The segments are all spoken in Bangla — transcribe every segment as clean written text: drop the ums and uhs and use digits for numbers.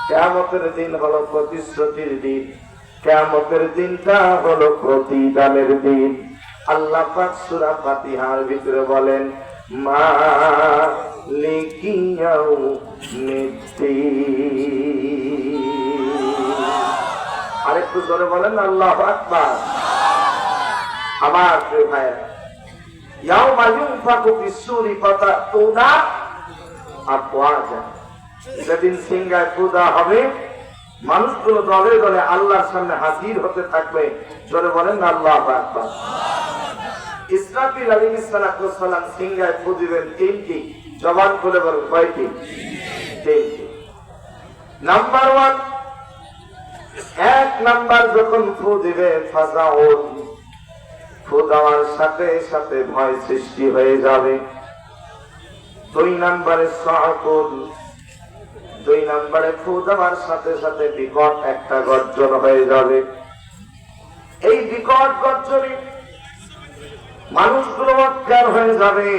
কিয়ামতের দিন হলো প্রতিশ্রুতির দিন, কিয়ামতের দিনটা হলো প্রতিদানের দিন। আল্লাহ পাক সূরা ফাতিহার ভিতরে বলেন মালিকি ইয়াউমিদ্দিন। আরেকটু জোরে বলেন আল্লাহু আকবার। আমার প্রিয় ভাইরা, ইয়াউমা ইউনফাকু ফিস-সূরি ফাতাতুনা আফওয়াজা, যেদিন সিংহায় পূজা হবে, মানুষগুলো দলে দলে আল্লাহর সামনে হাজির হতে থাকবে। জোরে বলেন আল্লাহু আকবার। ইসরাফিল আলাইহিস সালাম সিংহায় ফু দিবেন তিনটি, জবান খুলে বলেন কয়টি? তিনটি। নাম্বার 1, এক নাম্বার যখন ফু দিবে ফাজাউল, ফু দেওয়ার সাথে সাথে ভয় সৃষ্টি হয়ে যাবে। 2 নাম্বারে সাকুল, 2 নাম্বারে ফু দেওয়ার সাথে সাথে বিকট একটা গর্জন হয়ে যাবে। এই বিকট গর্জনে মানুষগুলো অজ্ঞান হয়ে যাবে।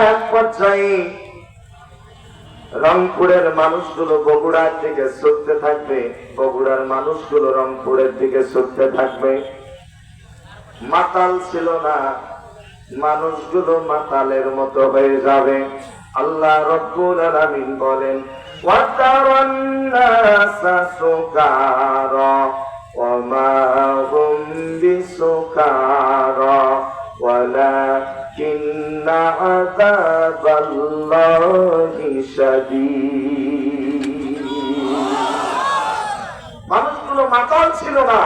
এক পর্যায়ে রংপুরের মানুষগুলো বগুড়ার দিকে ছুটতে থাকবে, বগুড়ার মানুষগুলো রংপুরের দিকে ছুটতে থাকবে। মাতাল ছিল না, মানুষগুলো মাতালের মতো হয়ে যাবে। আল্লাহ রাব্বুল আলামিন বলেন ওয়াতারান নাসা সুকারা ওয়া মা হুম বিসুকারা ওয়ালাকিন্না আযাবাল্লাহি শাদীদ। মানুষগুলো মাতাল ছিল না,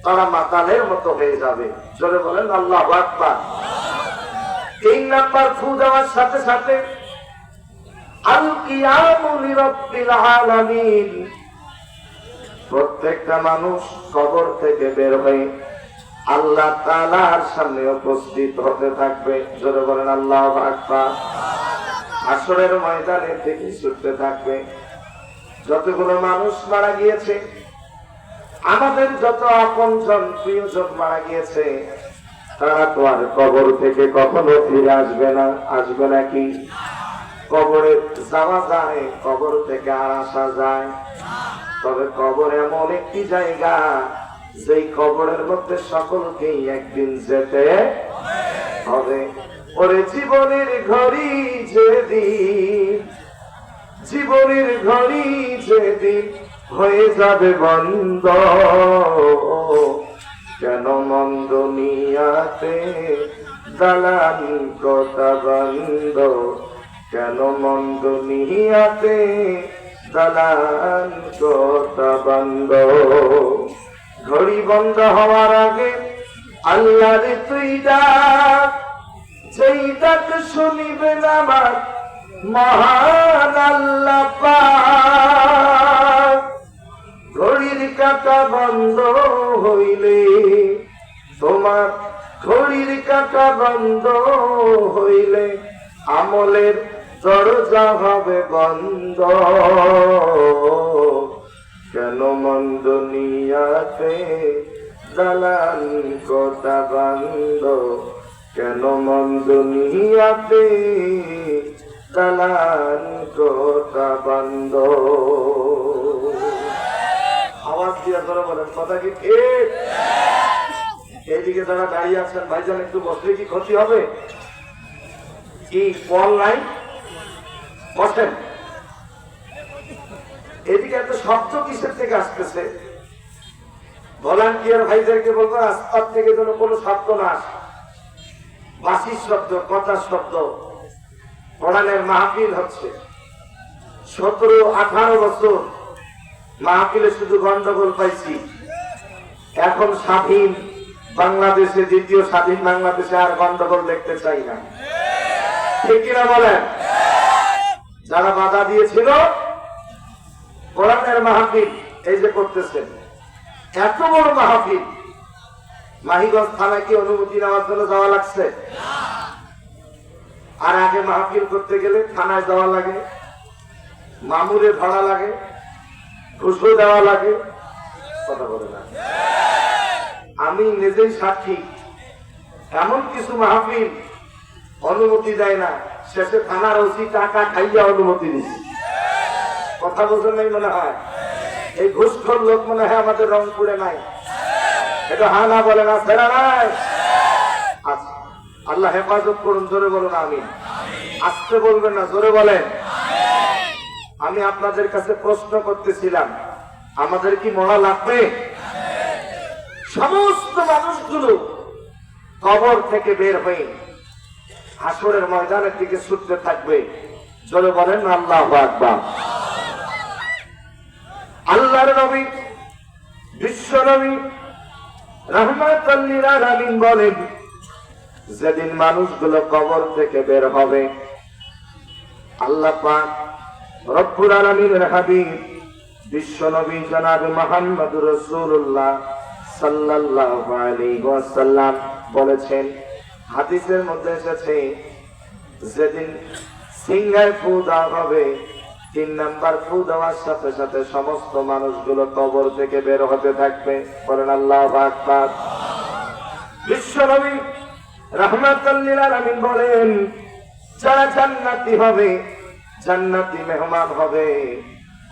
তারা মাতালের মতো হয়ে যাবে। জোরে বলেন আল্লাহু আকবার। 3 নাম্বার ফু দেওয়ার সাথে সাথে আল কিয়ামু লিরাব্বিল আলামিন, প্রত্যেকটা মানুষ কবর থেকে বের হয়ে আল্লাহ তাআলার সামনে উপস্থিত হতে থাকবে। জোরে বলেন আল্লাহু আকবার। হাসরের ময়দানে থেকে ছুটতে থাকবে। যতগুলো মানুষ মারা গিয়েছে, আমাদের যত আপনজন প্রিয়জন মারা গিয়েছে, তারা তো আর কবর থেকে কখনো ফিরে আসবে না। আসবে নাকি? কবরে যাওয়া যায়, কবর থেকে আর আসা যায়। তবে কবর এমন একটি জায়গা, যেই কবরের মধ্যে সকলকেই একদিন যেতে হবে। ওরে জীবনের ঘড়ি যেদিন, জীবনের ঘড়ি যেদিন হয়ে যাবে বন্ধ, কেন মন দুনিয়াতে দালান কথা বন্ধ, কেন মন দুনিয়াতে দালান কথা বন্ধ। ঘড়ি বন্ধ হওয়ার আগে আল্লাহরে তুই ডাক, যেই ডাক শুনিবেন আমার মহান আল্লাহ পাক। ঘড়ির কাঁটা বন্ধ হইলে, তোমার ঘড়ির কাঁটা বন্ধ হইলে আমলের দরজা হবে বন্ধ। কেন মন দুনিয়াতে দালান কথা বন্ধ, কেন মন দুনিয়াতে দালান কথা বন্ধ। আওয়াজ দিয়ে ধরে বলেন কথা কি ঠিক? এইদিকে যারা দাঁড়িয়ে আছেন, ভাইজান একটু বসলে কি ক্ষতি হবে? কি অনলাইন বসেন। এদিকে এত শব্দ কিসের থেকে আসতেছে? ভলান্টিয়ার ভাইদেরকে বলবো রাস্তার থেকে যেন কোনো শব্দ না আসে, বাসির শব্দ, কথার শব্দ। কোরআনের মাহফিল হচ্ছে, 17-18 বছর মাহফিলে শুধু গন্ডগোল পাইছি। এখন স্বাধীন বাংলাদেশে, দ্বিতীয় স্বাধীন বাংলাদেশে আর গন্ডগোল দেখতে চাই না। ঠিক কিনা বলেন? যারা বাধা দিয়েছিল কোরআনের মাহফিল এই যে করতেছেন, এত বড় মাহফিল, মাহিগঞ্জ থানায় কি অনুমতি নেওয়ার জন্য যাওয়া লাগছে? আর আগে মাহফিল করতে গেলে থানায় যাওয়া লাগে, মামুরে ধরা লাগে, ঘুষও দেওয়া লাগে। কথা বলে না? আমি নিজেই সাক্ষী, এমন কিছু মাহফিল অনুমতি দেয় না, শেষে থানার ওসি টাকা খাইয়া অনুমতি দিচ্ছে। কথা বোঝেন নাই মনে হয়? এই ঘুষখোর লোক মনে হয় আমাদের রংপুরে নাই। এটা হা না বলে না, ফেরা নাই। আচ্ছা, আল্লাহ হেফাজত করুন। জোরে বলুন আমিন। আসতে বলবেন না, জোরে বলেন। আমি আপনাদের কাছে প্রশ্ন করতেছিলাম, আমাদের কি মরা লাগবে? সমস্ত মানুষগুলো কবর থেকে বের হয়ে হাসরের ময়দানের দিকে ছুটতে থাকবে। জোরে বলেন আল্লাহু আকবার। আল্লাহর নবী, বিশ্ব নবী রাহমাতুল লিল আলামিন বলেন, যেদিন মানুষগুলো কবর থেকে বের হবে, আল্লাহ পাক রব্বুল আলামিনের হাবিব বিশ্ব নবী জনাব মুহাম্মদুর রাসূলুল্লাহ সাল্লাল্লাহু আলাইহি ওয়াসাল্লাম বলেছেন, হাদিসের মধ্যে এসেছে, যেদিন সিংহায় ফু দেওয়া হবে, 3 নাম্বার ফু দেওয়ার সাথে সাথে সমস্ত মানুষগুলো কবর থেকে বের হতে থাকবে। বলেন আল্লাহু আকবার। বিশ্ব নবী রাহমাতুল লিল আলামিন বলেন, যারা জান্নাতি হবে, জান্নাতি মেহমান হবে,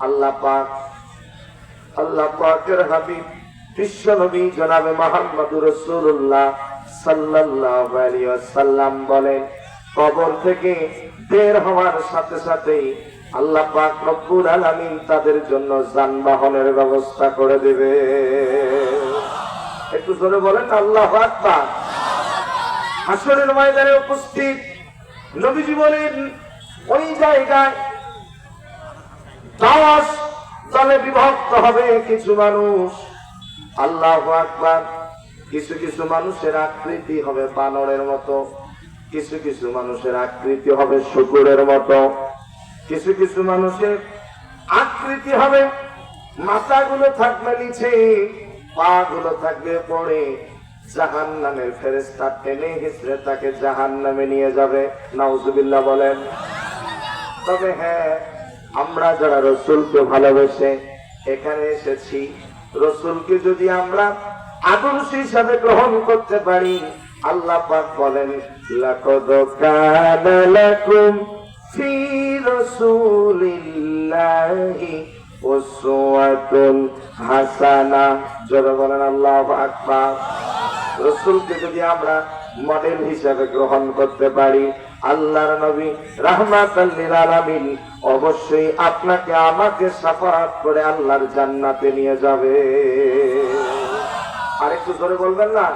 আল্লাহ পাকের হাবিব বিশ্ব নবী জনাবে মুহাম্মদুর রাসূলুল্লাহ সাল্লাল্লাহু আলাইহি ওয়াসাল্লাম বলেন, কবর থেকে বের হওয়ার সাথে সাথেই আল্লাহ পাক রব্বুল আলামিন তাদের জন্য যানবাহনের ব্যবস্থা করে দেবে। একটু জোরে বলেন আল্লাহু আকবার। হাসরের ময়দানে উপস্থিত নবীজি বলেন, ওই জায়গায় 10 দলে বিভক্ত হবে কিছু মানুষ। আল্লাহু আকবার। কিছু কিছু মানুষের আকৃতি হবে বানরের মতো, কিছু কিছু মানুষের আকৃতি হবে শূকরের মতো, কিছু কিছু মানুষের আকৃতি হবে মাথাগুলো থাকবে নিচে, পা গুলো থাকবে পড়ে। জাহান্নামের ফেরেশতা টেনে হিঁচড়ে তাকে জাহান্নামে নিয়ে যাবে। নাউজুবিল্লাহ বলেন। তবে হ্যাঁ, আমরা যারা রাসূলকে ভালোবেসে এখানে এসেছি, রাসূলকে যদি আমরা আদর্শ হিসাবে গ্রহণ করতে পারি, আল্লাহ পাক বলেন, লাকাদ কানা লাকুম ফি রাসূলিল্লাহি উসওয়াতুন হাসানাহ। জোরে বলেন আল্লাহু আকবার। রাসূলকে যদি আমরা মডেল হিসাবে গ্রহণ করতে পারি, আল্লাহর নবী রাহমাতুল লিল আলামিন অবশ্যই আপনাকে আমাকে শাফাআত করে আল্লাহর জান্নাতে নিয়ে যাবে। আরেকটু জোরে বলবেন না?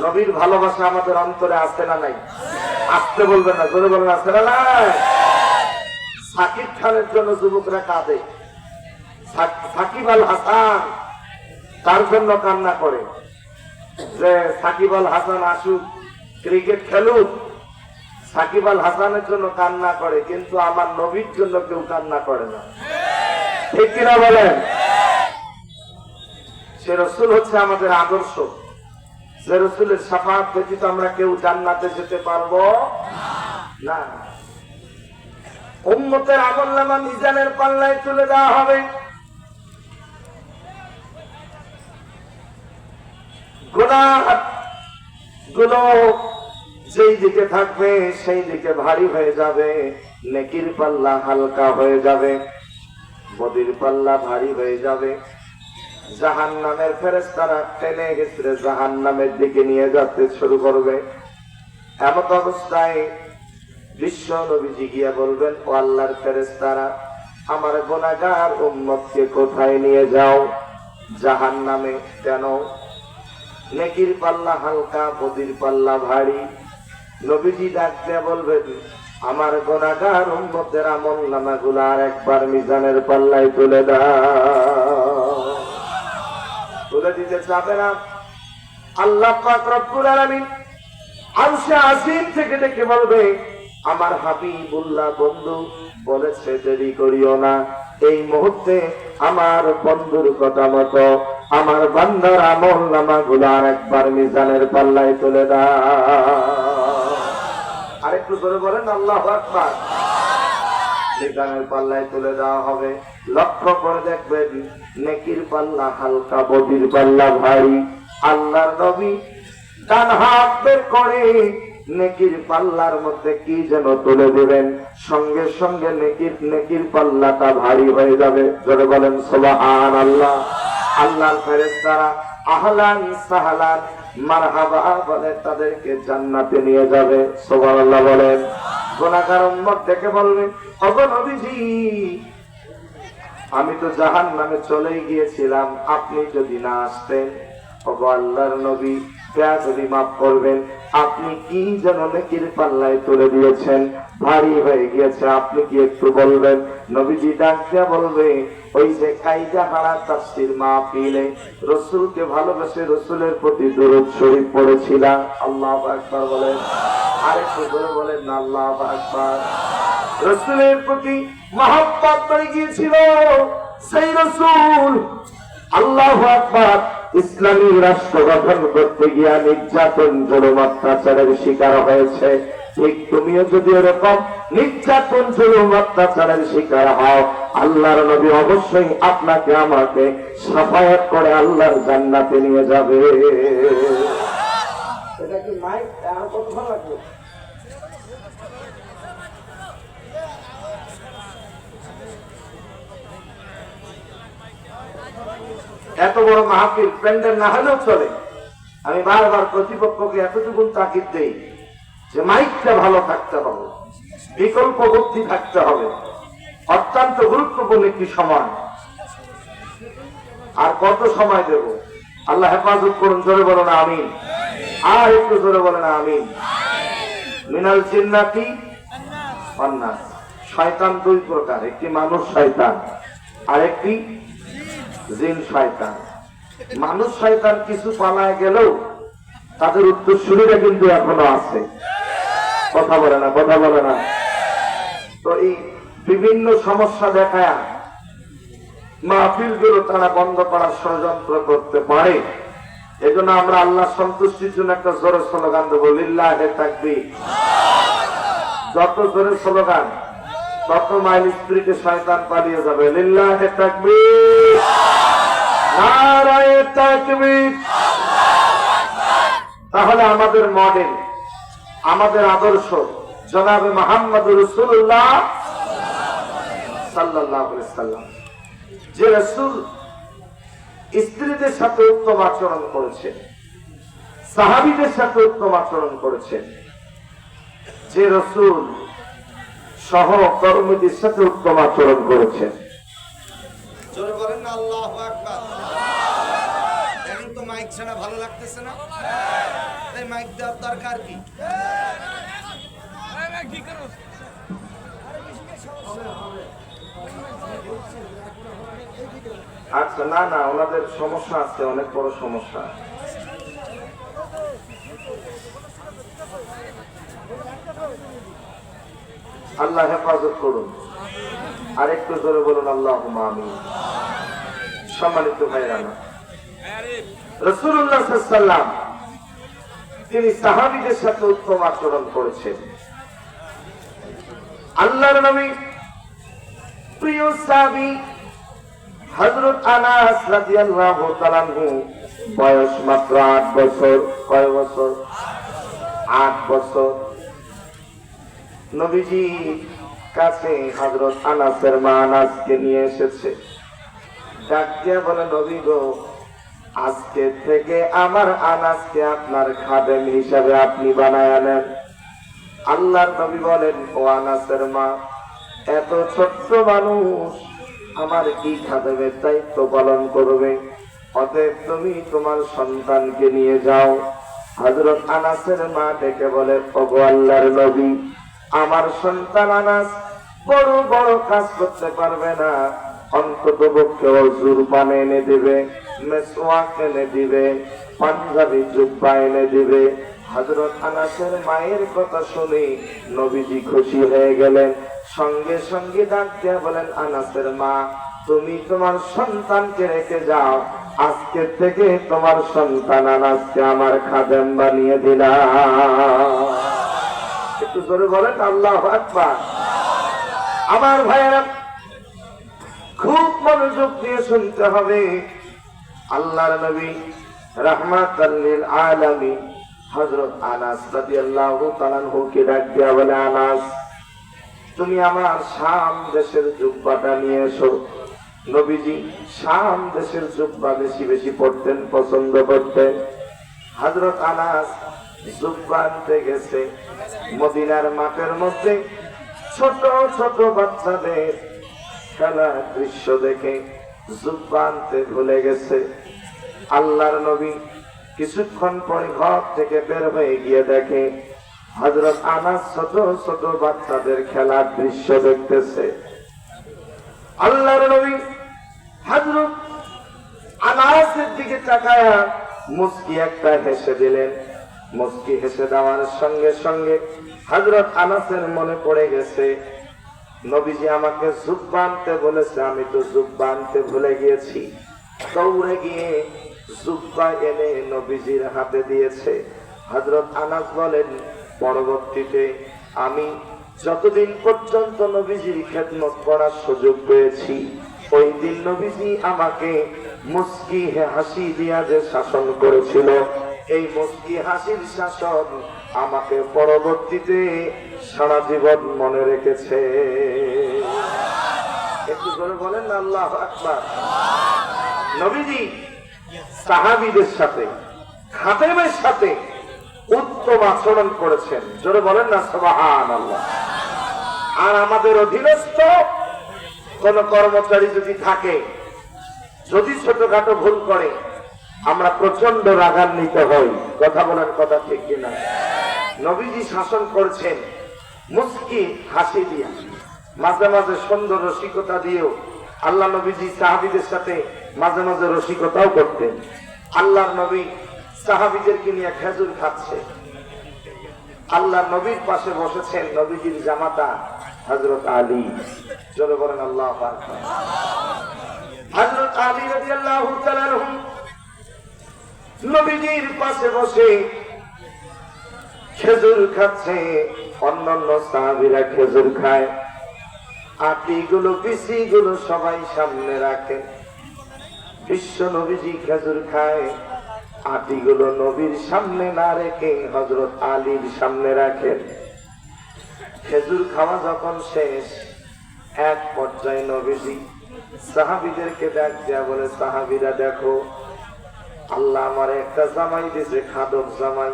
নবীর ভালোবাসা আমাদের অন্তরে আছে না নাই? আসতে বলবেন না, জোরে বলবেন আছে না নাই? সাকিব খানের জন্য যুবকরা কাঁদে, সাকিব আল হাসান তার জন্য কান্না করে যে সাকিব আল হাসান আসুক, ক্রিকেট খেলুক। সাকিব আল হাসানের জন্য কান্না করে, কিন্তু আমার নবীর জন্য কেউ কান্না করে না। ঠিক কিনা বলেন? সে রাসূল হচ্ছে আমাদের আদর্শ। যে রাসূলের শাফাআত ব্যতীত আমরা কেউ জান্নাতে যেতে পারবো না। উম্মতের আমলনামা মিজানের পাল্লায় তুলে দেওয়া হবে। গুনাহ গুলো যেই দিকে থাকবে সেই দিকে ভারী হয়ে যাবে, নেকির পাল্লা হালকা হয়ে যাবে, বদির পাল্লা ভারী হয়ে যাবে। জাহান্নামের ফেরেশতারা টেনে হিঁচড়ে জাহান্নামের দিকে নিয়ে যেতে শুরু করবে। এমত অবস্থায় বিশ্ব নবীজি গিয়া বলবেন, ও আল্লাহর ফেরেশতারা, আমার গুনাহগার উম্মতকে কোথায় নিয়ে যাও? জাহান্নামে। কেন? নেকির পাল্লা হালকা, বদির পাল্লা ভারী। নবীজি ডাক দিয়ে বলবেন, আমার গুনাহগার উম্মতের আমলনামাগুলো আর একবার মিজানের পাল্লায় তুলে দাও। তুলে দিতে চাবে না। আল্লাহ পাক রব্বুল আলামিন আরশে আসীম থেকে ডেকে বলবে, আমার হাবিবুল্লাহ বন্ধু বলেছে দেরি করিও না, এই মুহূর্তে আমার বন্ধুর কথা মতো আমার বান্দার আমলনামাগুলো আর একবার মিজানের পাল্লায় তুলে দাও। আরেকটু জোরে বলেন আল্লাহু আকবার। মিজানের পাল্লায় তুলে দেওয়া হবে। লক্ষ্য করে দেখবেন, নেকির পাল্লা হালকা, বদির পাল্লা ভারী। আল্লাহর নবী ডান হাত বের করে নেকির পাল্লার মধ্যে কি যেন তুলে দিবেন, সঙ্গে সঙ্গে নেকির পাল্লাটা ভারী হয়ে যাবে। জোরে বলেন সুবহানাল্লাহ। আল্লাহর ফেরেশতারা আহলান সাহলান মারহাবা বলে তাদেরকে জান্নাতে নিয়ে যাবে। সুবহানাল্লাহ বলেন। গুনাহগার উম্মত দেখে বলবে, ওগো নবীজি, আমি তো জাহান্নামে চলে গিয়েছিলাম, আপনি যদি না আসতেন। ওগো আল্লাহর নবী, দয়া করে মাফ করবেন, আপনি কি যেন নেকির পাল্লায় তুলে দিয়েছেন, ভারী হয়ে গিয়েছে, আপনি কি একটু বলবেন? নবীজি ডাক দিয়া বলবে, ওই যে কায়দা হারা তাফসীর মাহফিলে রাসূলকে ভালোবেসে রাসূলের প্রতি দরুদ শরীফ পড়েছিলাম। আল্লাহু আকবার বলেন। আরেকটু জোরে বলেন না আল্লাহু আকবার। রাসূলের প্রতি মহব্বত হয়ে গিয়েছিল সেই রাসূল আল্লাহু আকবার ইসলামী রাষ্ট্র গঠন করতে গিয়ে নির্যাতন জুলুম অত্যাচারের শিকার হয়েছে। ঠিক তুমিও যদি এরকম নির্যাতন জুলুম অত্যাচারের শিকার হও, আল্লাহর নবী অবশ্যই আপনাকে আমাকে সাফায়াত করে আল্লাহর জান্নাতে নিয়ে যাবে। এটা কি মাইক আর কত ভালো লাগবে? এত বড় মাহফিল প্যান্ডেল না হলেও চলে। আমি বারবার কর্তৃপক্ষকে এতটুকু তাকিদ দেই যে মাইকটা ভালো থাকতে হবে, বিকল্প বুদ্ধি থাকতে হবে। অত্যন্ত গুরুত্বপূর্ণ একটি সময়। আর কত সময় দেব? আল্লাহ হেফাজত করুন। জোরে বলো না আমিন। আর একটু জোরে বলো না আমিন। মিনাল জিন্নাতি ওয়ান নাস। শয়তান দুই প্রকার, একটি মানুষ শয়তান আর একটি জিন শয়তান। মানুষ শয়তান কিছু পালায় গেলেও তাদের উত্তরসূরিরা কিন্তু এখনো আছে। কথা বলে না, কথা বলে না। তো এই বিভিন্ন সমস্যা দেখায় মাহফিল গুলো তারা বন্ধ করার ষড়যন্ত্র করতে পারে। এজন্য আমরা আল্লাহ সন্তুষ্টির জন্য একটা জোরে স্লোগান দেবো, লিল্লাহে তাকবীর। যত জোরে স্লোগান তত মাইল স্পিরিটে শয়তান পালিয়ে যাবে। লিল্লাহে তাকবীর, নারায়ে তাকবীর। তাহলে আমাদের মডেল, আমাদের আদর্শ জনাবে মুহাম্মদুর রাসূলুল্লাহ সাল্লাল্লাহু আলাইহি ওয়াসাল্লাম, যে রাসূল স্ত্রীদের সাথে উত্তম আচরণ করেছেন, সাহাবীদের সাথে উত্তম আচরণ করেছেন, যে রাসূল সহকর্মীদের সাথে উত্তম আচরণ করেছেন। জোরে বলেন না আল্লাহু আকবার। এখন তো মাইক ছাড়া ভালো লাগতেছে না, তাই মাইক দেওয়ার দরকার কি? আচ্ছা, না না, ওনাদের সমস্যা আছে, অনেক বড় সমস্যা। আল্লাহ হেফাজত করুন। আর একটু জোরে বলুন আল্লাহুম্মা আমিন। সম্মানিত ভাইরা, রাসূলুল্লাহ সাল্লাল্লাহু আলাইহি ওয়াসাল্লাম তিনি সাহাবীদের সাথে উত্তম আচরণ করেছেন। আল্লাহর নবী প্রিয় সাহাবী হযরত আনাস রাদিয়াল্লাহু তাআলা আনহু বয়স মাত্র 8 বছর। কয় বছর? 8 বছর। নবীজি কাছে হযরত আনাসের মা আনাসকে নিয়ে এসেছে। ডাক দিয়ে বলে, নবী গো, আজকে থেকে আমার আনাসকে আপনার খাদেম হিসাবে আপনি বানায় নেন। আল্লাহর নবী বলেন, ও আনাসের মা, এত ছোট্ট মানুষ আমার কি খাদেমের দায়িত্ব পালন করবে? অতএব তুমি তোমার সন্তানকে নিয়ে যাও। হযরত আনাসের মা ডেকে বলে, ওগো আল্লাহর নবী, আমার সন্তান আনাস বড় বড় কাজ করতে পারবে না, অন্তত পক্ষে ওযুর পানি এনে দিবে, মেসওয়াক এনে দিবে, পাঞ্জাবি জুব্বা এনে দিবে। হযরত আনাসের মায়ের কথা শুনে নবীজি খুশি হয়ে গেলেন। সঙ্গে সঙ্গে ডাক দিয়ে বলেন, আনাসের মা, তুমি তোমার সন্তানকে রেখে যাও, আজকে থেকে তোমার সন্তান আনাসকে আমার খাদেম বানিয়ে দিলাম। একটু জোরে বলেন আল্লাহু আকবার। আমার ভাইয়েরা, খুব মনোযোগ দিয়ে শুনতে হবে। আল্লাহর নবী রাহমাতাল লিল আলামিন হযরত আনাস রাদিয়াল্লাহু তাআলা কে ডাক দিয়া বলে, আনাস তুমি আমার শাম দেশের জুব্বাটা নিয়ে এসো। নবীজি শাম দেশের জুব্বা বেশি বেশি পড়তেন, পছন্দ করতেন। হযরত আনাস জুব্বা আনতে গেছে। মদিনার মাঠের মধ্যে ছোট ছোট বাচ্চাদের খেলার দৃশ্য দেখে জুব্বা আনতে ভুলে গেছে। আল্লাহর নবী কিছুক্ষণ পরে ঘর থেকে বের হয়ে গিয়ে দেখে হযরত আনাস ছোট ছোট বাচ্চাদের খেলার দৃশ্য দেখতেছে। আল্লাহর নবী হযরত আনাসের দিকে তাকায়া মুস্কি একটা হেসে দিলেন। মুস্কি হেসে দেওয়ার সঙ্গে সঙ্গে হযরত আনাসের মনে পড়ে গেছে, নবীজি আমাকে জুব্বা আনতে বলেছে, আমি তো জুব্বা আনতে ভুলে গিয়েছি। দৌড়ে গিয়ে জুব্বা এনে নবীজির হাতে দিয়েছে। হযরত আনাস বলেন, পরবর্তীতে আমি যতদিন পর্যন্ত নবীজির খেদমত করার সুযোগ পেয়েছি, ওই দিন নবীজি আমাকে মুস্কি হাসি দিয়া যে শাসন করেছিল, এই মুস্কি হাসির শাসন আমাকে পরবর্তীতে সারা জীবন মনে রেখেছে। একটু করে বলেন না আল্লাহু আকবার। নবীজি সাহাবীদের সাথে, খাদেমের সাথে উত্তম আচরণ করেছেন। জোরে বলেন না সুবহানাল্লাহ। আর আমাদের অধীনস্থ কোন কর্মচারী যদি থাকে, যদি ছোটখাটো ভুল করে, আমরা প্রচন্ড রাগান্বিত হই। কথা বলেন, কথা ঠিক কিনা? নবীজি শাসন করেছেন মুস্কি হাসি দিয়া, মাঝে মাঝে সুন্দর রসিকতা দিয়েও। আল্লাহ নবীজি সাহাবীদের সাথে মাঝে মাঝে রসিকতাও করতেন। আল্লাহর নবী সাহাবীদেরকে নিয়ে খেজুর খাচ্ছে। আল্লাহ নবীর পাশে বসেছেন নবীজির জামাতা হযরত আলী। জোরে বলেন আল্লাহু আকবার। হযরত আলী রাদিয়াল্লাহু তাআলা আনহু নবীজির পাশে বসে খেজুর খাচ্ছে। অন্যান্য সাহাবীরা খেজুর খায়, আটিগুলো বিচিগুলো সবাই সামনে রাখে। বিশ্ব নবীজি খেজুর খায়, আটিগুলো নবীর সামনে না রেখে হযরত আলীর সামনে রাখেন। খেজুর খাওয়া যখন শেষ, এক পর্যায়ে নবীজি সাহাবীদেরকে ডাক দেয়া বলে, সাহাবীরা দেখো, আল্লাহ আমার একটা জামাই দিয়েছে, খাদক জামাই,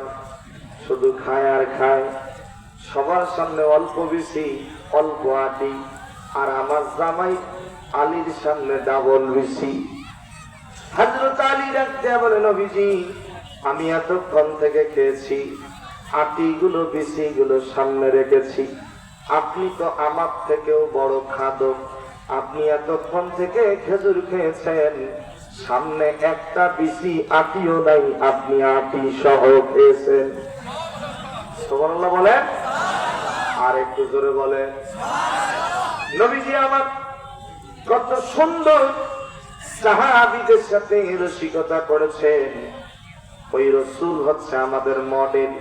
শুধু খায় আর খায়। সবার সামনে অল্প বিচি, অল্প আটি, আর আমার জামাই আলীর সামনে ডাবল বিচি। হযরত আলী ডাক দেয়া বলে, নবীজি আমি এতক্ষণ থেকে খেয়েছি, আটিগুলো বিচিগুলো সামনে রেখেছি, আপনি তো আমার থেকেও বড় খাদক, আপনি এতক্ষণ থেকে খেজুর খেয়েছেন, সামনে একটা বিচি আটিও নাই, আপনি আটি সহ খেয়েছেন। সুবহানাল্লাহ বলেন, আর একটু জোরে বলেন। নবীজি আমার কত সুন্দর সাহাবীদের সাথে রসিকতা করেছেন। ওই রাসূল হচ্ছে আমাদের মডেল,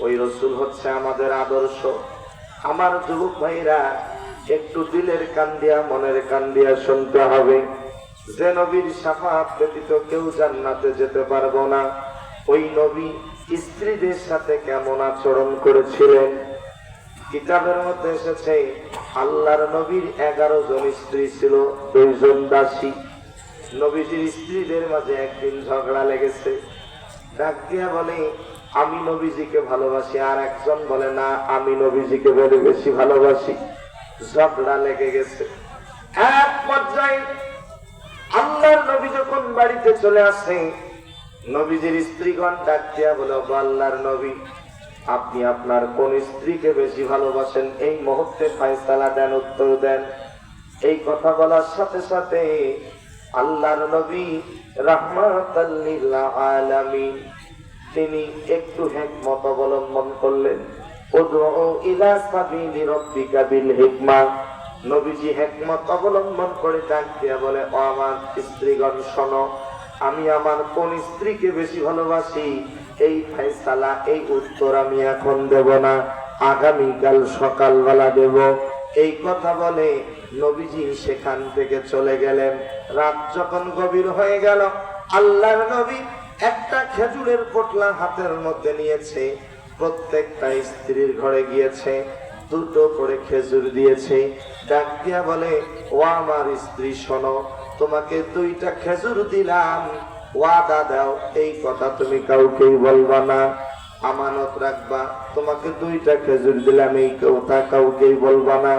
ওই রাসূল হচ্ছে আমাদের আদর্শ। আমার যুবক ভাইরা একটু দিলের কান দিয়া, মনের কান দিয়া শুনতে হবে, যে নবীর শাফাআত ব্যতীত কেউ জান্নাতে যেতে পারবো না, ওই নবী স্ত্রীদের সাথে কেমন আচরণ করেছিলেন। কিতাবের মধ্যে এসেছে আল্লাহর নবীর 11 জন স্ত্রী ছিল, 2 জন দাসী। নবীজির স্ত্রীদের মাঝে একদিন ঝগড়া লেগেছে। ডাক দিয়া বলে, আমি নবীজিকে ভালোবাসি, আর একজন বলে, না আমি নবীজিকে বেশি ভালোবাসি। ঝগড়া লেগে গেছে। এক পর্যায়ে আল্লাহর নবী যখন বাড়িতে চলে আসে, নবীজির স্ত্রীগণ ডাক দিয়া বলে, আল্লাহর নবী আপনি আপনার কোন স্ত্রীকে বেশি ভালোবাসেন, এই মুহূর্তে ফয়সালা দেন, উত্তর দেন। এই কথা বলার সাথে সাথে আল্লাহর নবী রাহমাতাল লিল আলামিন তিনি একটু হিকমত অবলম্বন করলেন। উদউ ইলা সাবিলি রাব্বিকা বিল হিকমা। নবীজি হিকমত অবলম্বন করে ডাক দিয়া বলে, ও আমার স্ত্রীগণ শোনো, আমি আমার কোন স্ত্রীকে বেশি ভালোবাসি, এই ফয়সালা, এই উত্তর আমি এখন দেব না, আগামীকাল সকালবেলা দেব। এই কথা বলে নবীজি সেখান থেকে চলে গেলেন। রাত যখন গভীর হয়ে গেল, আল্লাহর নবী একটা খেজুরের পোটলা হাতের মধ্যে নিয়েছে, প্রত্যেকটা স্ত্রীর ঘরে গিয়েছে, দুটো করে খেজুর দিয়েছে। ডাক দিয়া বলে, ও আমার স্ত্রী শোনো, তোমাকে 2টা খেজুর দিলাম, ওয়াদা দাও এই কথা তুমি কাউকেই বলবা না, আমানত রাখবা, তোমাকে 2টা খেজুর দিলাম এই কথা কাউকেই বলবা না।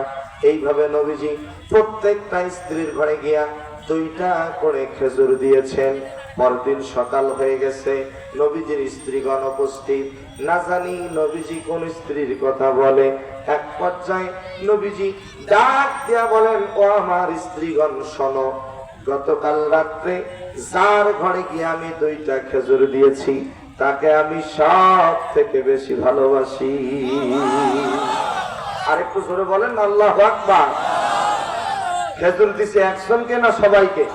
এইভাবে নবীজি প্রত্যেকটা স্ত্রীর ঘরে গিয়া 2টা করে খেজুর দিয়েছেন। পরদিন সকাল হয়ে গেছে, নবীজির স্ত্রীগণ উপস্থিত, না জানি নবীজি কোন স্ত্রীর কথা বলে। এক পর্যায়ে নবীজি ডাক দিয়া বলেন, ও আমার স্ত্রীগণ শোনো, গতকাল রাত্রে যার ঘরে গিয়ে আমি 2টা খেজুর দিয়েছি তাকে আমি সব থেকে বেশি ভালোবাসি। আরেকটু জোরে বলেন আল্লাহু আকবার। খেজুর দিছে একজনকে না সবাইকে?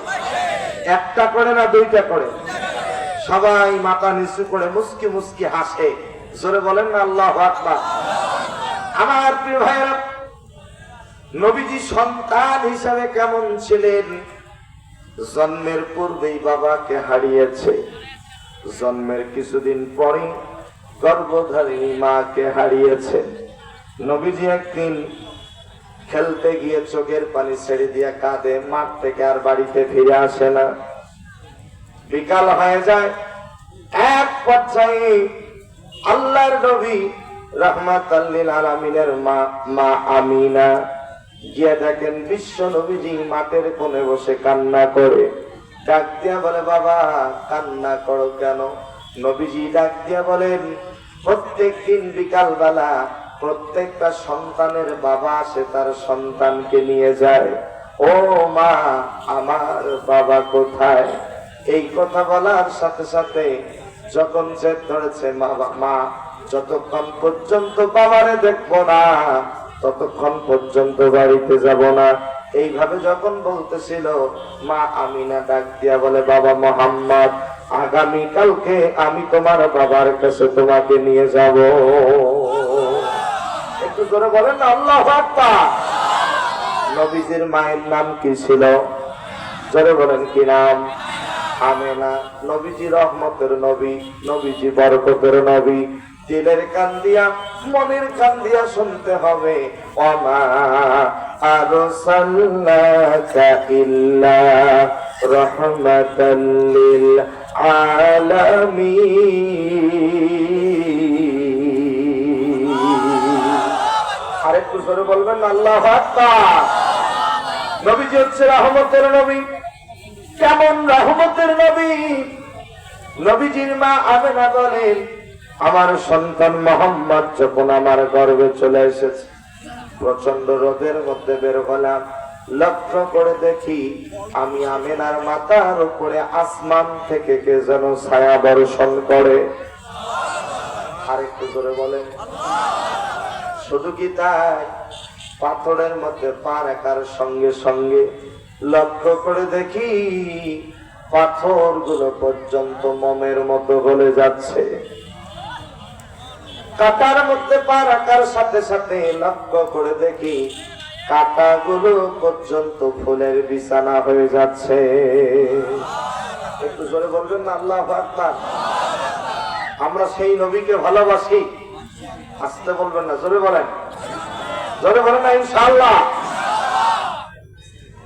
একটা করে না 2টা করে? সবাই মাথা নিচু করে মুস্কি মুস্কি হাসে। জোরে বলেন না আল্লাহু আকবার। আমার প্রিয় ভাইরা, নবীজি সন্তান হিসাবে কেমন ছিলেন? জন্মের পূর্বেই বাবাকে হারিয়েছে, জন্মের কিছুদিন পরে গর্ভধারিণী মাকে হারিয়েছে। নবীজি একদিন খেলতে গিয়ে চোখের পানি ছেড়ে দিয়ে কাঁদে, মাঠ থেকে আর বাড়িতে ফিরে আসে না। বিকাল হয়ে যায়, এক পর্যায়ে আল্লাহর নবী রাহমাতাল লিল আলামিনের মা আমিনা গিয়ে দেখেন বিশ্ব নবীজি মাঠের কোণে বসে কান্না করে। ডাক দিয়া বলে, বাবা কান্না করো কেন? নবীজি ডাক দিয়া বলেন, প্রত্যেকদিন বিকাল বেলা প্রত্যেকটা সন্তানের বাবা আসে তার সন্তানকে নিয়ে যায়, ও মা আমার বাবা কোথায়? এই কথা বলার সাথে সাথে যখন জেদ ধরেছে, মা যতক্ষণ পর্যন্ত বাবারে দেখবো না ততক্ষণ পর্যন্ত বাড়িতে যাব না। এইভাবে যখন বলতেছিল, মা আমিনা ডাক দিয়া বলে, বাবা মোহাম্মদ আগামীকালকে আমি তোমার বাবার কাছে তোমাকে নিয়ে যাব। একটু করে বলেন আল্লাহু আকবার। নবীজির মায়ের নাম কি ছিল? জোরে বলেন কি নাম? আমেনা। নবীজি রহমতের নবী, নবীজি বরকতের নবী। দিলের কান দিয়া মনের কান দিয়া শুনতে হবে, ওমা আরসালনাকা ইল্লা রাহমাতাল লিল আলামিন। আরেকটু জোরে বলবেন আল্লাহু আকবার। নবীজি হচ্ছে রহমতের নবী। কেমন রহমতের নবী? নবীজির মা আমেনা বলেন, আমার সন্তান মোহাম্মদ যখন আমার গর্ভে চলে এসেছে, প্রচন্ড রোদের মধ্যে বের হলাম, লক্ষ্য করে দেখি আমি আমেনার মাথার উপরে আসমান থেকে কে যেন ছায়া বর্ষণ করে। আরেকটু করে বলেন। শুধু কি তাই? পাথরের মধ্যে পা রাখার সঙ্গে সঙ্গে লক্ষ্য করে দেখি পাথরগুলো পর্যন্ত মোমের মতো গলে যাচ্ছে। কাটার মধ্যে পা রাখার সাথে সাথে লক্ষ্য করে দেখি কাটাগুলো পর্যন্ত ফুলের বিছানা হয়ে যাচ্ছে। একটু জোরে বলবেন না আল্লাহু আকবার। আমরা সেই নবীকে ভালোবাসি। আসতে বলবেন না, জোরে বলেন, জোরে বলেন না ইনশাআল্লাহ।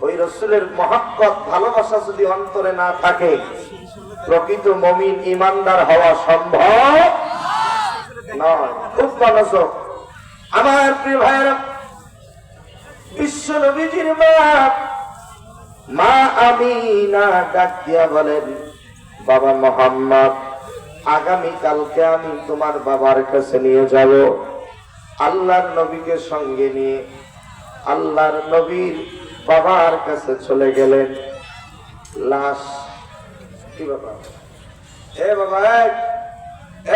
ওই রাসূলের মহব্বত ভালোবাসা যদি অন্তরে না থাকে, প্রকৃত মুমিন ঈমানদার হওয়া সম্ভব নয়। খুব মনোযোগ। আমার প্রিয় ভাইরা, বিশ্ব নবীজির মা আমিনা ডাক দিয়া বলেন, বাবা মোহাম্মদ আগামীকালকে আমি তোমার বাবার কাছে নিয়ে যাব। আল্লাহর নবীকে সঙ্গে নিয়ে আল্লাহর নবীর বাবার কাছে চলে গেলেন। লাশ কি বাবা? এ বাবা,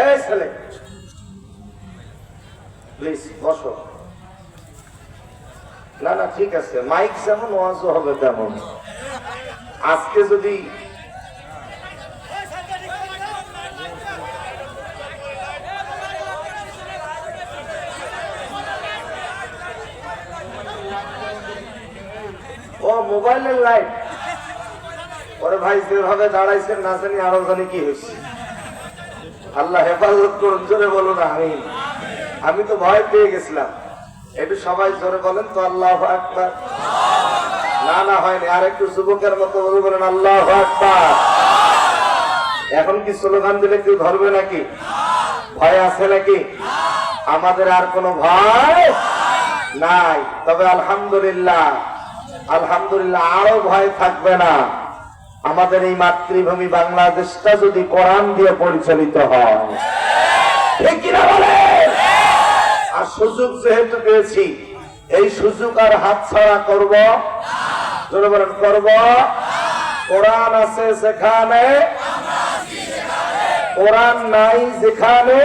এ ছেলে প্লিজ বসো। না না ঠিক আছে, মাইক যেমন ওয়াজও হবে তেমন। আজকে যদি ও মোবাইলের লাইট ওরে ভাই যেভাবে দাঁড়াইছেন না জানি আরো জানি কি হয়েছে। আল্লাহ হেফাজত করুন, জোরে বলুন আমিন। আমি তো ভয় পেয়ে গেছিলাম, একটু সবাই জোরে বলেন তো আল্লাহু আকবার। না না হয়নি, আর একটু যুবকের মতো বলবেন আল্লাহু আকবার। এখন কি স্লোগান দিলে কেউ ধরবে নাকি? ভয় আছে নাকি? আমাদের আর কোনো ভয় নাই। তবে আলহামদুলিল্লাহ, আলহামদুলিল্লাহ আরো ভয় থাকবে না। আমাদের এই মাতৃভূমি বাংলাদেশটা যদি কোরআন দিয়ে পরিচালিত হয়, ঠিক কিনা বলে? আর সুযোগ যেহেতু পেয়েছি, এই সুযোগ আর হাতছাড়া করব, জোরে বলেন করব। কোরআন আছে সেখানে, কোরআন নাই যেখানে,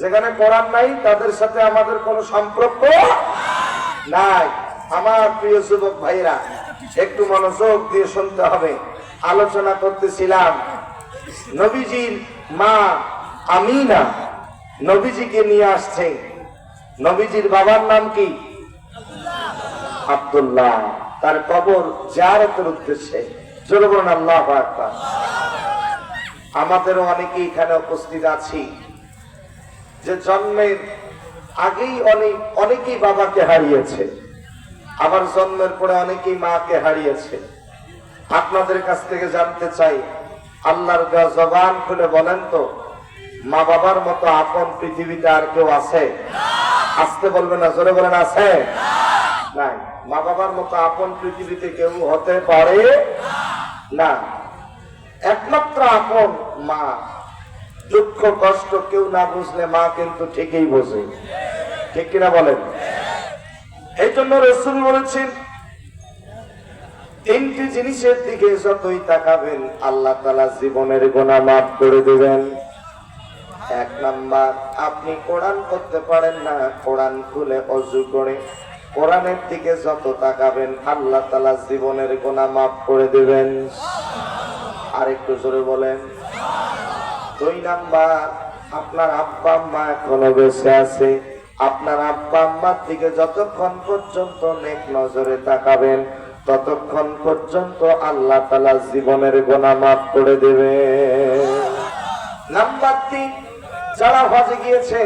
যেখানে কোরআন নাই তাদের সাথে আমাদের কোনো সম্পর্ক নাই। আমার প্রিয় যুবক ভাইরা, একটু মনোযোগ দিয়ে শুনতে হবে। আলোচনা করতেছিলাম নবীজির মা আমিনা নবীজিকে নিয়ে আসছে। নবীজির বাবার নাম কি? আব্দুল্লাহ। তার কবর জিয়ারতের উদ্দেশ্যে জোরে বলুন আল্লাহু আকবার। আমাদেরও অনেকে এখানে উপস্থিত আছি যে জন্মের আগেই অনেকেই বাবাকে হারিয়েছে, আবার জন্মের পরে অনেকেই মাকে হারিয়েছে। আপনাদের কাছ থেকে জানতে চাই, আল্লাহর দেওয়া জবান খুলে বলেন তো, মা বাবার মতো আপন পৃথিবীতে আর কেউ আছে? আসতে বলবেন না, জোরে বলেন আছে? নাই। মা বাবার মতো আপন পৃথিবীতে কেউ হতে পারে না। একমাত্র আপন মা। দুঃখ কষ্ট কেউ না বুঝলে মা কিন্তু ঠিকই বোঝে, ঠিক কিনা বলেন? এই জন্য রাসূল বলেছেন, তিনটি জিনিসের দিকে যতই তাকাবেন আল্লাহ তাআলা জীবনের গুনাহ মাফ করে দেবেন। এক নাম্বার, আপনি কোরআন করতে পারেন না, কোরআন খুলে ওযু করে কোরআনের দিকে যত তাকাবেন আল্লাহ তাআলা জীবনের গুনাহ মাফ করে দেবেন। আর একটু জোরে বলেন। দুই নাম্বার, আপনার আব্বা আম্মা এখনো বেঁচে আছে, আপনার আব্বা আম্মার দিকে যতক্ষণ পর্যন্ত নেক নজরে তাকাবেন ততক্ষণ পর্যন্ত আল্লাহ তাআলা জীবনের গুনাহ মাফ করে দেবে। নাম্বার 3, যারা হজে গিয়েছে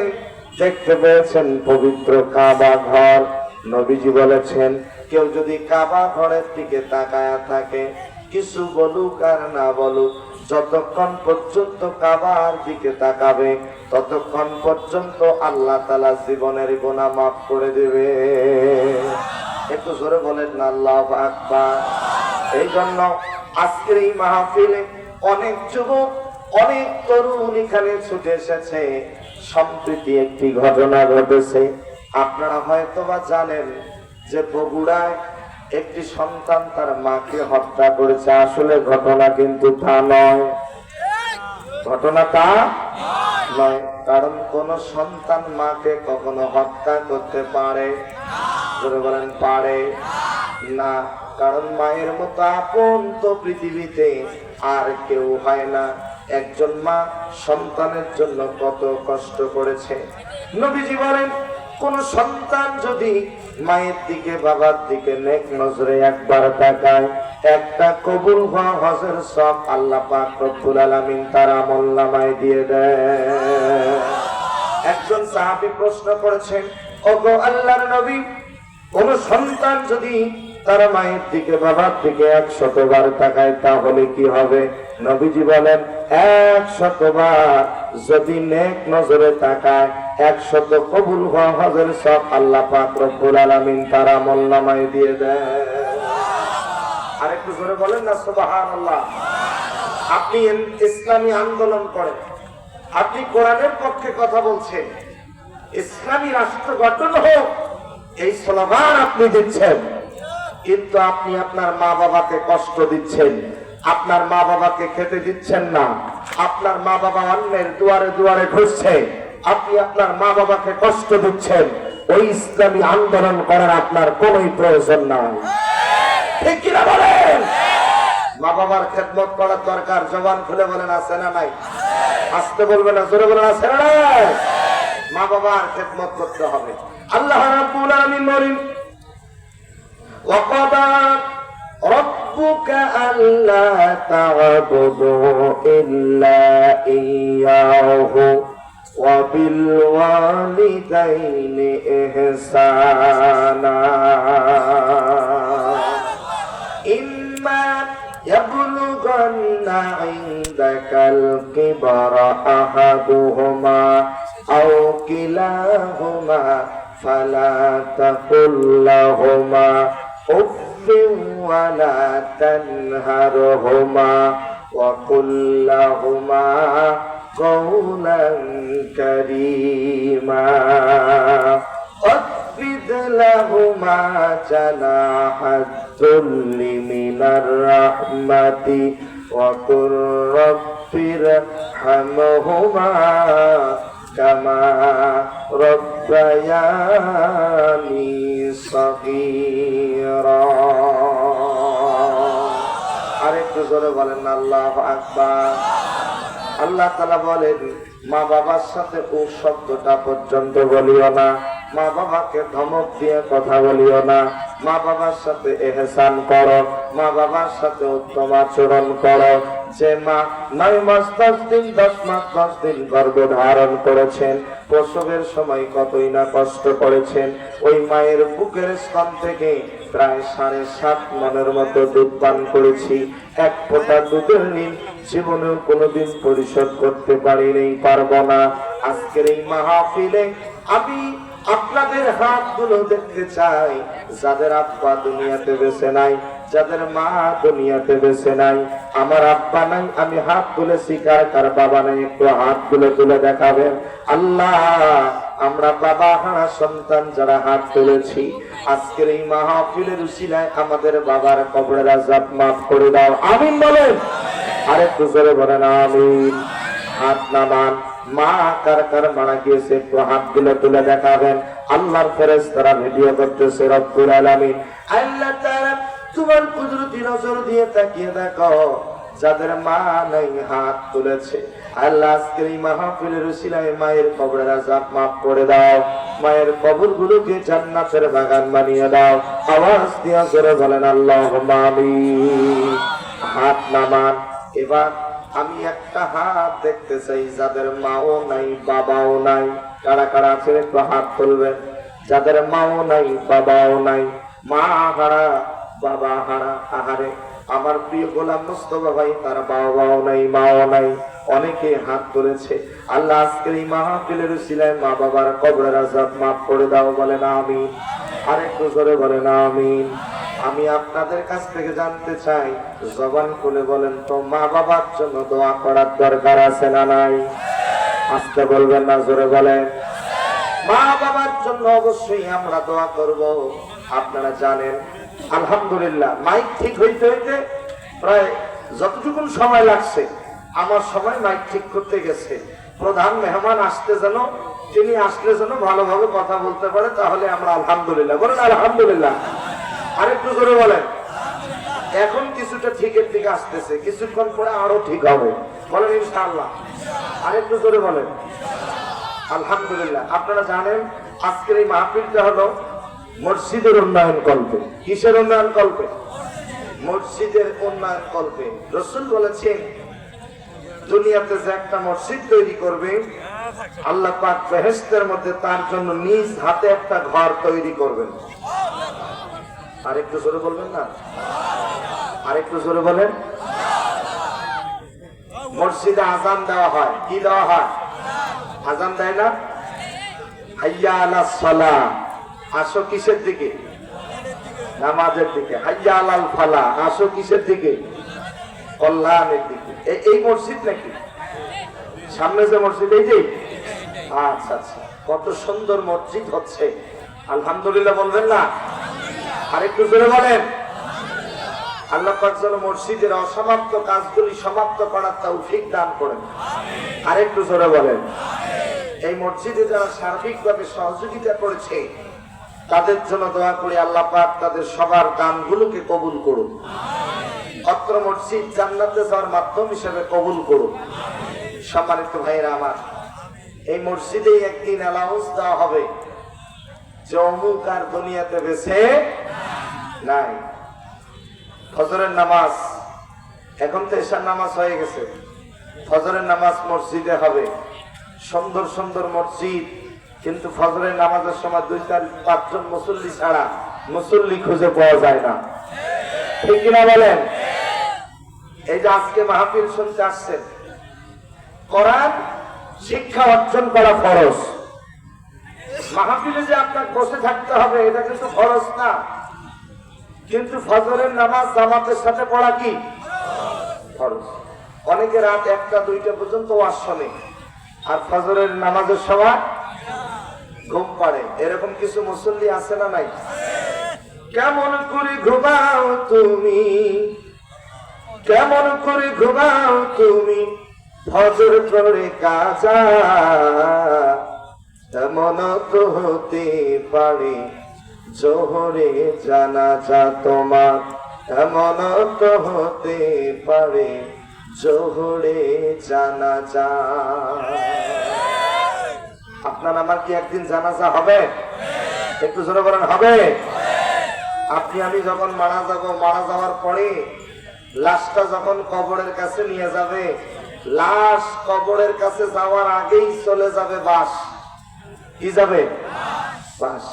দেখতে পেয়েছেন পবিত্র কাবা ঘর। নবীজি বলেছেন, কেউ যদি কাবা ঘরের দিকে তাকায়া থাকে, কিছু বলুক আর না বলুক, যতক্ষণ পর্যন্ত কাবার দিকে তাকাবে ততক্ষণ পর্যন্ত আল্লাহ তাআলা জীবনের গুনাহ মাফ করে দেবে। একটু জোরে বলেন না আল্লাহু আকবার। এই জন্য আজকের এই মাহফিলে অনেক যুবক, অনেক তরুণ এখানে ছুটে এসেছে। সম্প্রতি একটি ঘটনা ঘটেছে, আপনারা হয়তোবা জানেন যে বগুড়ায় একটি সন্তান তার মাকে হত্যা করেছে। আসলে ঘটনা কিন্তু তা নয়, ঘটনা তা নয়। কারণ কোন সন্তান মাকে কখনো হত্যা করতে পারে? বলেন পারে না। কারণ মায়ের মতো আপন তো পৃথিবীতে আর কেউ হয় না। একজন মা সন্তানের জন্য কত কষ্ট করেছে। নবীজি বলেন, কোন সন্তান যদি মায়ের দিকে বাবার দিকে নেক নজরে একবার তাকায়, একটা কবুল হওয়া হজের সব আল্লাহ পাক রব্বুল আলামিন তার আমলনামায় দিয়ে দেয়। একজন সাহাবী প্রশ্ন করেছেন, ওগো আল্লাহর নবী, কোন সন্তান যদি তার মায়ের দিকে বাবার দিকে 100 বার তাকায় তাহলে কি হবে? নবীজি বলেন, 100 বার যদি নেক নজরে তাকায় 100 কবুল হওয়া হজের সব আল্লাহ পাক রব্বুল আলামিন তার আমলনামায় দিয়ে দেয়। আরেকটু জোরে বলেন না সুবহানাল্লাহ। আপনি ইসলামী আন্দোলন করেন, আপনি কোরআনের পক্ষে কথা বলছেন, ইসলামী রাষ্ট্র গঠন হোক এই স্লোগান আপনি দিচ্ছেন, কিন্তু আপনি আপনার মা বাবাকে কষ্ট দিচ্ছেন, আপনার মা বাবাকে খেতে দিচ্ছেন না, আপনার মা বাবা অন্যের দুয়ারে দুয়ারে ঘুরছে, আপনি আপনার মা বাবাকে কষ্ট দিচ্ছেন। ওই ইসলামী আন্দোলন করার আপনার কোনোই প্রয়োজন নাই, ঠিক কিনা বলেন? মা বাবার খেদমত করার দরকার। জবান খুলে বলেন আছে না নাই? আসতে বলবেন না, জোরে বলেন আছে না নাই? মা বাবার খেদমত করতে হবে। আল্লাহ রাব্বুল আলামিন বলেন, ওয়াকাদা রাব্বুকা আল্লা তা'বুদু ইল্লা ইয়্যাহু ওয়া বিল ওয়ালিদাইনি ইহসানা ইম্মা ইয়াবলুগান্না ইনদাকাল কিবারা আহাদুহুমা আও কিলাহুমা ফালা তাকুল লাহুমা উফফিন ওয়া লা তানহারহুমা ওয়া কুল লাহুমা قولا كريما واخفض لهما جناح الذل من الرحمة وقل رب ارحمهما كما ربياني صغيرا আরেকটু জোরে বলেন আল্লাহু আকবার। আল্লাহ তাআলা বলেন মা বাবার সাথে ও শব্দটা পর্যন্ত বলিও না, মা বাবাকে ধমক দিয়ে কথা বলিও না, মা বাবার সাথে ইহসান করো, মা বাবার সাথে উত্তম আচরণ করো। যে মা 9 মাস 10 দিন 10 মাস 10 দিন গর্ভে ধারণ করেছেন, প্রসবের সময় কতই না কষ্ট করেছেন, ওই মায়ের বুকের স্তন থেকে প্রায় 7.5 মনের মতো দুধ পান করেছি। এক ফোঁটা দুধের ঋণ জীবনেও কোনোদিন পরিশোধ করতে পারিনি, পারবো না। আজকের এই মাহফিলে আমি আপনাদের হাতগুলো দেখতে চাই, যাদের আব্বা দুনিয়াতে বেঁচে নাই, যাদের মা দুনিয়াতে বেঁচে নাই। আমার আব্বা নাই, আমি হাত তুলেছি, কার বাবা নাই, একটু হাতগুলো তুলে দেখাবেন। আল্লাহ, আমরা বাবা হারা সন্তান যারা হাত তুলেছি, আজকের এই মাহফিলের উসিলায় আমাদের বাবার কবরের আযাব মাফ করে দাও, আমিন বলেন। আরেকটু জোরে বলেন আমিন। হাত নামান। মা কার মারা গিয়েছে একটু হাতগুলো তুলে দেখাবেন। আল্লাহর ফেরেশতারা ভিডিও করতেছে। রব্বুল আলামিন আল্লাহ তাআলা তোমার কুদরতি নজর দিয়ে তাকিয়ে দেখো, যাদের মা নাই হাত তুলেছে, আল্লাহ আজকের এই মাহফিলের উসিলায় মায়ের কবরের আযাব মাফ করে দাও, মায়ের কবরগুলোকে জান্নাতের বাগান বানিয়ে দাও। আওয়াজ দিয়ে জোরে বলেন আল্লাহুম্মা আমিন। হাত নামান। এবার আমি একটা হাত দেখতে চাই যাদের মাও নাই বাবাও নাই। কারা কারা আছেন একটু হাত তুলবেন। যাদের মাও নাই বাবাও নাই, মা হারা বাবা হারা। আহারে আমার প্রিয় গোলাম মুস্তাফা ভাই, তার বাবাও নাই মাও নাই, অনেকে হাত তুলেছে। আল্লাহ আজকের এই মাহফিলের উসিলায় মা বাবার কবরের আযাব মাফ করে দাও, বলেন আমিন। আরেকটু জোরে বলেন আমিন। আমি আপনাদের কাছ থেকে জানতে চাই, জবান খুলে বলেন তো, মা বাবার জন্য দোয়া করার দরকার আছে না নাই? আস্তে বলবেন না, জোরে বলেন। মা বাবার জন্য অবশ্যই আমরা দোয়া করব। আপনারা জানেন আলহামদুলিল্লাহ, মাইক ঠিক হইতে হইতে প্রায় যতটুকু সময় লাগছে, আমার সময় মাইক ঠিক করতে গেছে। প্রধান মেহমান আসতে যেন, তিনি আসলে যেন ভালোভাবে কথা বলতে পারে, তাহলে আমরা আলহামদুলিল্লাহ বলেন। আলহামদুলিল্লাহ। আরেকটু জোরে বলেন। এখন কিছুটা ঠিকের দিকে আসতেছে, কিছুক্ষণ পরে আরো ঠিক হবে, বলেন ইনশাআল্লাহ। আরেকটু জোরে বলেন আলহামদুলিল্লাহ। আপনারা জানেন আজকের এই মাহফিলটা হলো মসজিদের উন্নয়ন কল্পে। কিসের উন্নয়ন কল্পে? মসজিদের উন্নয়ন কল্পে। রাসূল বলেছেন, দুনিয়াতে যে একটা মসজিদ তৈরি করবে, আল্লাহ পাক বেহেশতের মধ্যে তার জন্য নিজ হাতে একটা ঘর তৈরি করবেন। আরেকটু জোরে বলবেন না? আরেকটু জোরে বলেন। মসজিদে আযান দেওয়া হয়, কি দেওয়া হয়? আযান দেয় না? হাইয়া আলাস সালাহ, আসো কিসের দিকে? নামাজের দিকে। হাইয়া আলাল ফালাহ, আসো কিসের দিকে? কল্যাণের দিকে। এই মসজিদ নাকি? সামনে যে মসজিদ, এই যে? আচ্ছা আচ্ছা, কত সুন্দর মসজিদ হচ্ছে, আলহামদুলিল্লাহ বলবেন না? আরেকটু জোরে বলেন। আল্লাহ পাক যেন মসজিদের অসমাপ্ত কাজগুলি সমাপ্ত করার তৌফিক দান করেন। আরেকটু জোরে বলেন। এই মসজিদে যারা সার্বিকভাবে সহযোগিতা করেছে, তাদের জন্য দোয়া করি আল্লাহ পাক তাদের সবার দানগুলোকে কবুল করুন। অত্র মসজিদ জান্নাতে যাওয়ার মাধ্যম হিসেবে কবুল করুন। সম্মানিত ভাইয়েরা আমার, এই মসজিদে একদিন অ্যালাউন্স দেওয়া হবে যে অমুক আর দুনিয়াতে বেঁচে নাই। ফজরের নামাজ, এখন তো এশার নামাজ হয়ে গেছে, ফজরের নামাজ মসজিদে হবে, সুন্দর সুন্দর মসজিদ, কিন্তু ফজরের নামাজের সময় 2-4-5 জন মুসল্লি ছাড়া মুসল্লি খুঁজে পাওয়া যায় না, ঠিক কিনা বলেন? এই যে আজকে মাহফিল শুনতে আসছেন, কোরআন শিক্ষা অর্জন করা ফরজ। মাহফিলে যে আপনার বসে থাকতে হবে এটা কিন্তু ফরজ না, কিন্তু ফজরের নামাজ জামাতের সাথে পড়া কি ফরজ। অনেকে রাত 1টা-2টা পর্যন্ত ওয়াজ শোনে আর ফজরের নামাজের সময় ঘুম পাড়ে, এরকম কিছু মুসল্লি আছে না নাই? কেমন করে ঘুমাও তুমি, কেমন করে ঘুমাও তুমি ফজর পড়ে কাজা, তেমন তো হতে পারে জোহরে জানাজা তোমার, তেমন তো হতে পারে জোহরে জানাজা। আপনার আমার কি একদিন জানাজা হবে? একটু জোরে বলেন হবে? আপনি আমি যখন মারা যাব, মারা যাওয়ার পরে লাশটা যখন কবরের কাছে নিয়ে যাবে, লাশ কবরের কাছে যাওয়ার আগেই চলে যাবে বাস। কি যাবে? বাস।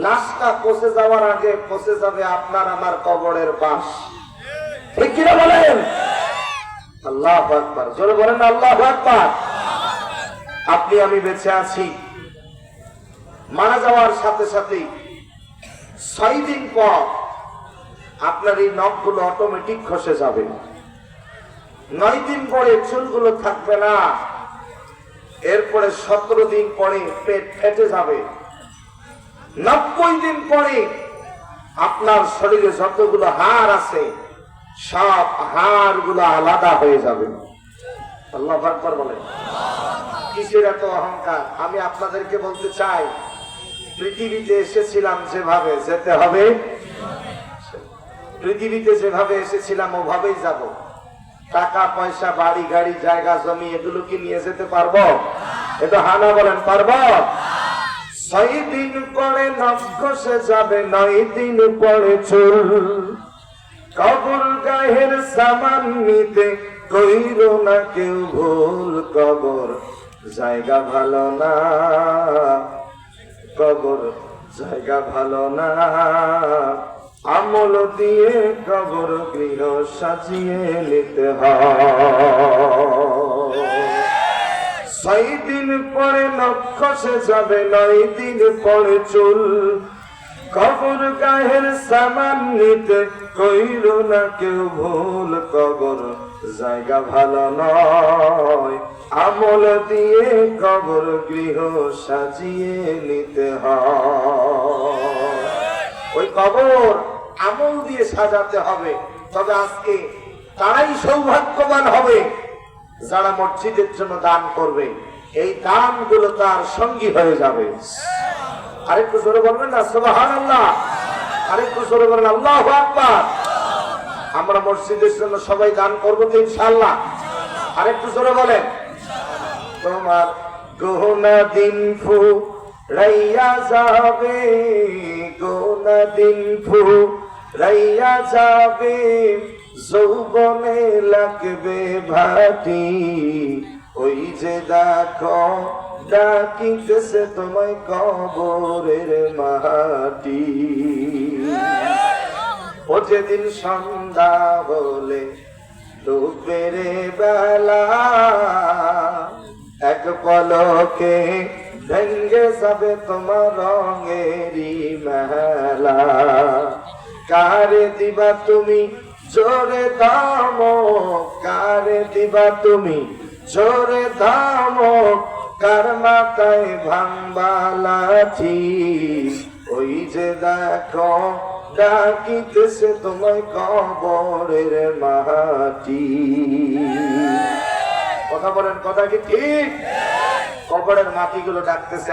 লাশটা পচে যাওয়ার আগে পচে যাবে আপনার আমার কবরের বাস, ঠিক কিনা বলেন? আল্লাহু আকবার, জোরে বলেন আল্লাহু আকবার। আপনি আমি বেঁচে আছি, মারা যাওয়ার সাথে সাথেই 6 দিন পর আপনার এই নখগুলো অটোমেটিক খসে যাবে, 9 দিন পরে চুলগুলো থাকবে না, এরপরে 17 দিন পরে পেট ফেটে যাবে, 90 দিন পরে আপনার শরীরে যতগুলো হাড় আছে সব হাড়গুলো আলাদা হয়ে যাবে। আল্লাহু আকবার বলেন। কিসের এত অহংকার? আমি আপনাদেরকে বলতে চাই, পৃথিবীতে এসেছিলাম যেভাবে যেতে হবে, পৃথিবীতে যেভাবে এসেছিলাম ওভাবেই যাব। টাকা পয়সা বাড়ি গাড়ি জায়গা জমি এগুলো কি নিয়ে যেতে পারবো? এটা হানা বলেন, পারবো? 6 দিন পরে নখ খসে যাবে, 9 দিন পরে চুল, কবর গায়ের সামান নিতে কইরো না কেউ ভুল, কবর জায়গা ভালো না, কবর জায়গা ভালো না, আমল দিয়ে কবর গৃহ সাজিয়ে নিতে হয়। 6 দিন পরে নখ খসে যাবে, 9 দিন পরে চুল, কবর গায়ের সামান নিতে কইরো না কেউ ভুল, কবর জায়গা ভালো নয়, আমল দিয়ে কবর গৃহ সাজিয়ে নিতে হয়। ওই কবর আমল দিয়ে সাজাতে হবে। তবে আজকে তারাই সৌভাগ্যবান হবে যারা মসজিদের জন্য দান করবে, এই দানগুলো তার সঙ্গী হয়ে যাবে। আরেকটু জোরে বলবেন না সুবহানাল্লাহ? আরেকটু জোরে বলেন আল্লাহু আকবার। আমরা মসজিদের জন্য সবাই দান করবো তো ইনশাআল্লাহ? আরেকটু জোরে বলেন। তোমার গোনা দিন ফুরাইয়া যাবে, গোনা দিন ফুরাইয়া যাবে, যৌবনে লাগবে ভাটি, ওই যে দেখো ডাকিতেছে তোমায় কবরের মাটি। ও যেদিন সন্ধ্যা হলে ডুবের বেলা, এক পলকে ভেঙ্গে যাবে তোমার রঙেরই মেলা, কারে দিবা তুমি জোরে দাম, কারে দিবা তুমি জোরে দাম, কার মাথায় ভাঙবা লাঠি, ওই যে দেখো ডাকিতেছে তোমায় কবরের মাটি। কথা বলেন, কথা কি ঠিক? কবরের মাটিগুলো ডাকতেছে।